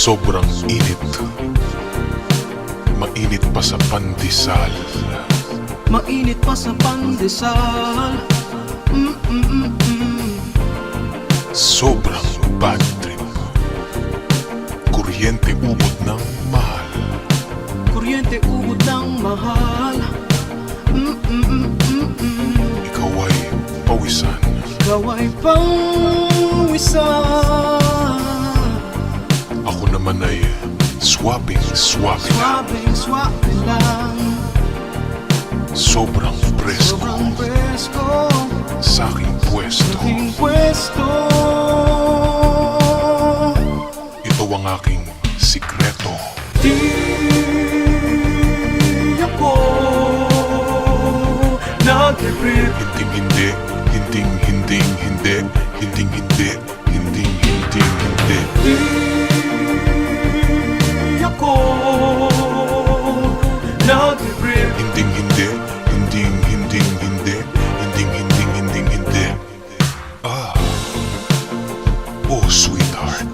Sobrang init. Mainit pa sa pandesal. Mainit pa sa pandesal. Sobrang bad trip. Kuryente ubod ng mahal. Kuryente ubod ng mahal. Ikaw ay pawisan. Ikaw ay pawisan. Ako naman ay swapping lang. Swapping lang. Sobrang presko Sobrang presko sa aking pwesto. aking pwesto. Ito ang aking sikreto. Di ako nag-trip. Hindi. Di ako nag-trip. Hindi. Oh, sweetheart.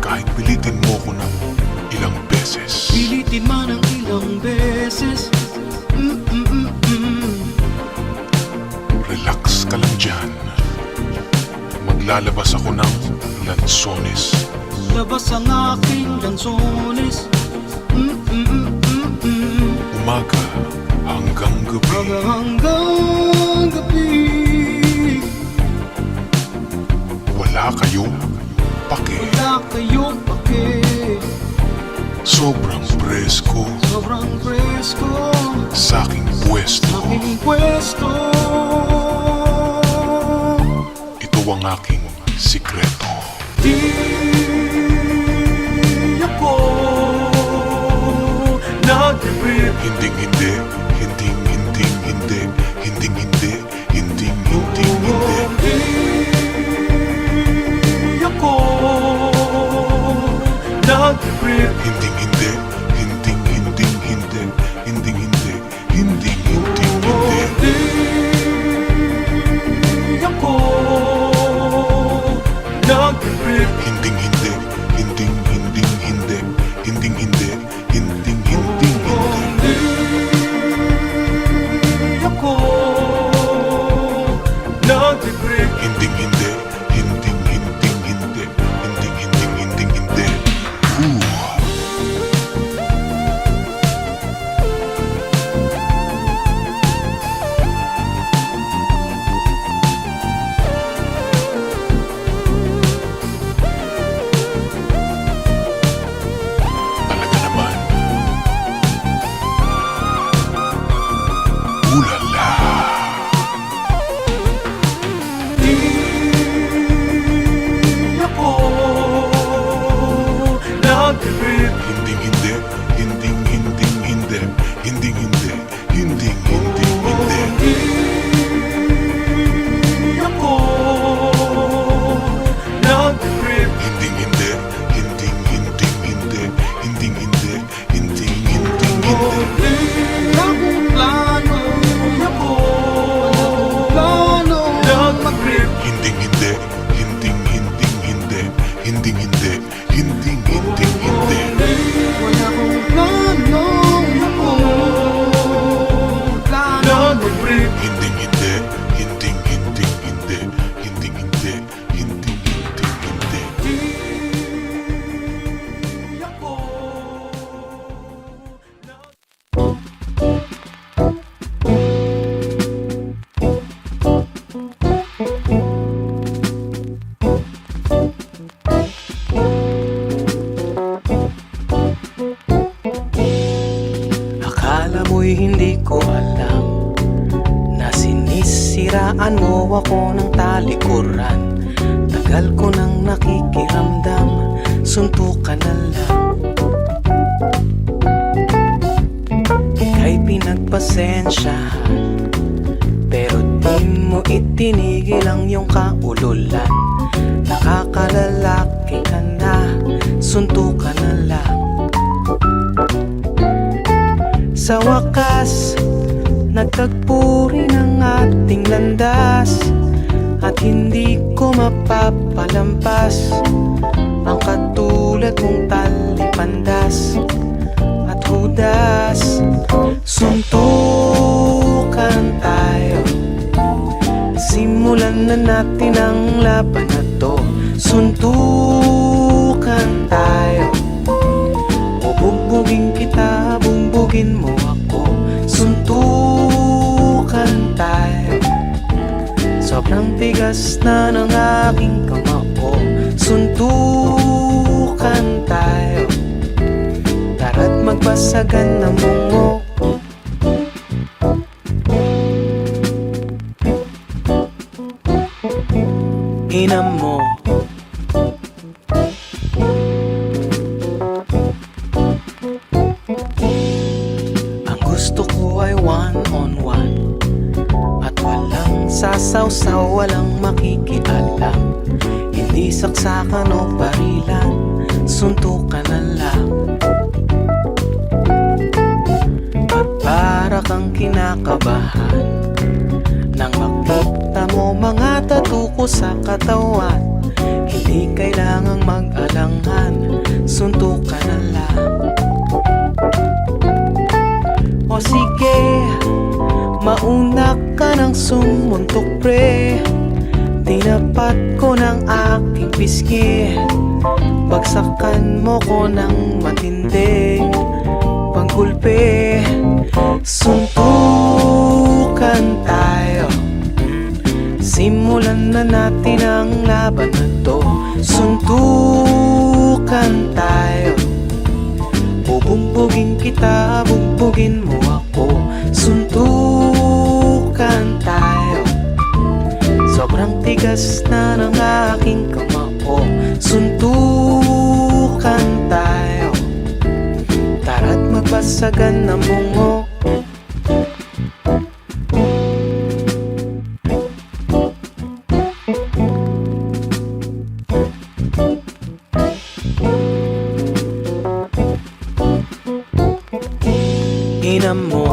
Kahit pilitin mo ko ng ilang beses, Pilitin man ang ilang beses. relax ka lang dyan. Maglalabas ako ng lansones. Labas ang aking lansones. Umaga hanggang gabi. Hanggang gabi. Wala kayong pake. Wala kayong pake. Sobrang presko Sobrang presko sa aking pwesto. aking pwesto. Ito ang aking sikreto. Di ako nag-trip. Hindi. Di ako nag-trip. Di ako nag-trip. Di ako nag-trip. Talaga naman. Ulala. Di ako nag-trip. Di ako nag-trip. Wala akong plano. Di ako plano mag-trip. Wala akong plano. Di ako plano mag-trip. Di ako Akala mo'y hindi ko alam na sinisiraan mo ako ng talikuran. Tagal ko nang nakikiramdam, suntukan na lang. Ika'y pinagpasensyahan, pero di mo itinigil ang iyong kaululan. Nakakalalaki ka na, suntukan na lang. Sa wakas, nagtagpo rin ang ating landas, at hindi ko mapapalampas ang katulad bigat mong tali, pandas at hudas. Suntukan tayo, simulan na natin ang laban na to. Suntukan tayo, o bugbugin kita, bugbugin mo ako. Suntukan tayo, sobrang tigas na ng aking kamao. Suntukan tayo, tara't magbasagan ng mungo. Ina mo, ang gusto ko ay one-on-one, at walang sasawsaw, walang makikialam. Hindi saksakan o barilan, suntukan na lang. At para kang kinakabahan nang makita mo mga tattoo ko sa katawan. Hindi kailangang mag-alangan, suntukan na lang. O sige, mauna ka ng sumuntok pre. Tinapat ko ng aking pisngi, bagsakan mo ko ng matinding panggulpe. Suntukan tayo, simulan na natin ang laban na to. Suntukan tayo, bubugbugin kita, bugbugin mo ako. Suntukan tayo, sobrang tigas na ng aking kamao. Suntukan tayo, tara't magbasagan ng mungo. Ina mo,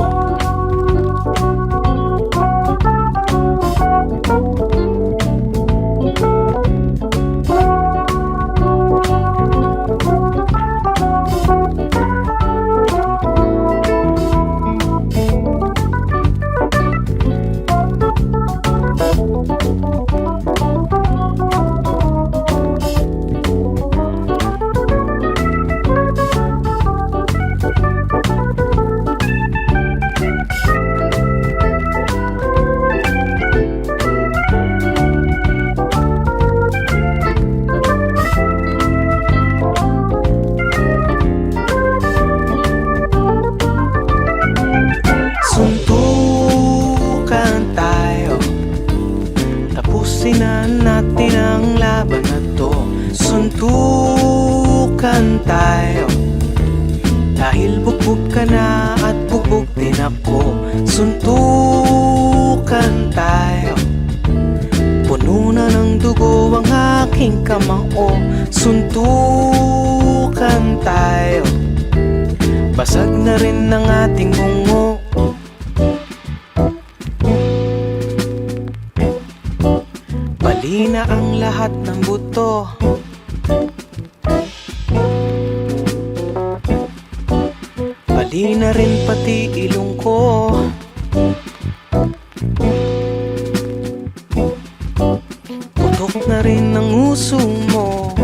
suntukan tayo, tapusin na natin ang laban na to. Suntukan tayo, dahil bugbog ka na at bugbog din ako. Suntukan tayo, puno na ng dugo ang aking kamao. Suntukan tayo, basag na rin ang ating bungo. Bali na ang lahat ng buto, bali na rin pati ilong ko. Putok na rin ang uso mo.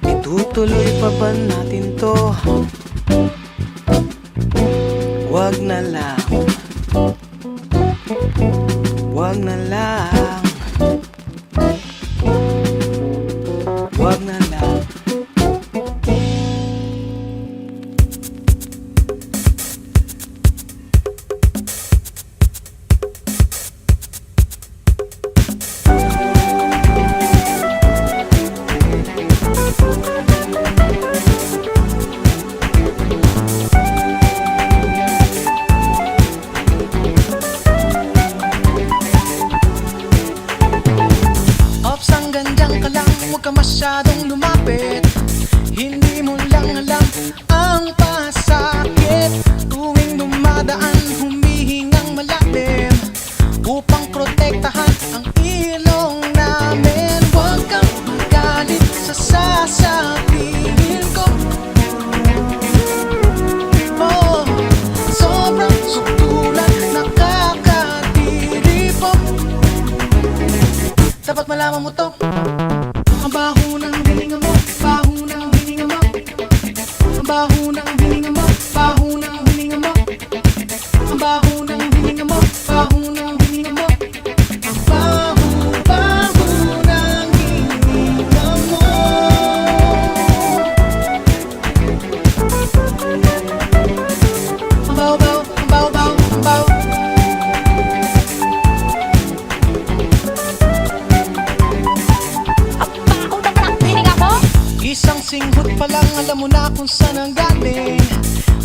Itutuloy pa ba natin to? Wag na lang, wag na lang, wag na lang. ka masyadong lumapit. Hindi mo lang alam ang pasakit. Tuwing dumadaan, humihingang malalim upang protektahan ang ilong namin. Ang baho ng hininga mo, baho ng hininga mo. Ang baho ng hininga mo, baho ng hininga mo. Ang baho ng hininga mo, baho ng hininga mo. Ang baho, baho ng hininga mo. Ang baho, baho, ang baho, baho, ang baho. Isang singhot pa lang, alam mo na kung saan ang galing.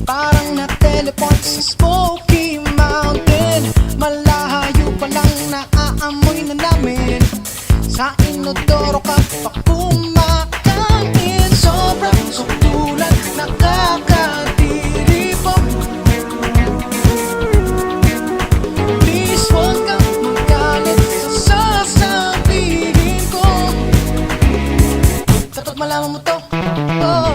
Parang na-teleport sa Smoky Mountain. Malayo pa lang, naaamoy na namin. Sa inodoro ka pa kumakain. Sobrang sukulan, nakakadiri po. Please huwag kang magalit sa sasabihin ko. Katot malaman mo to, oh.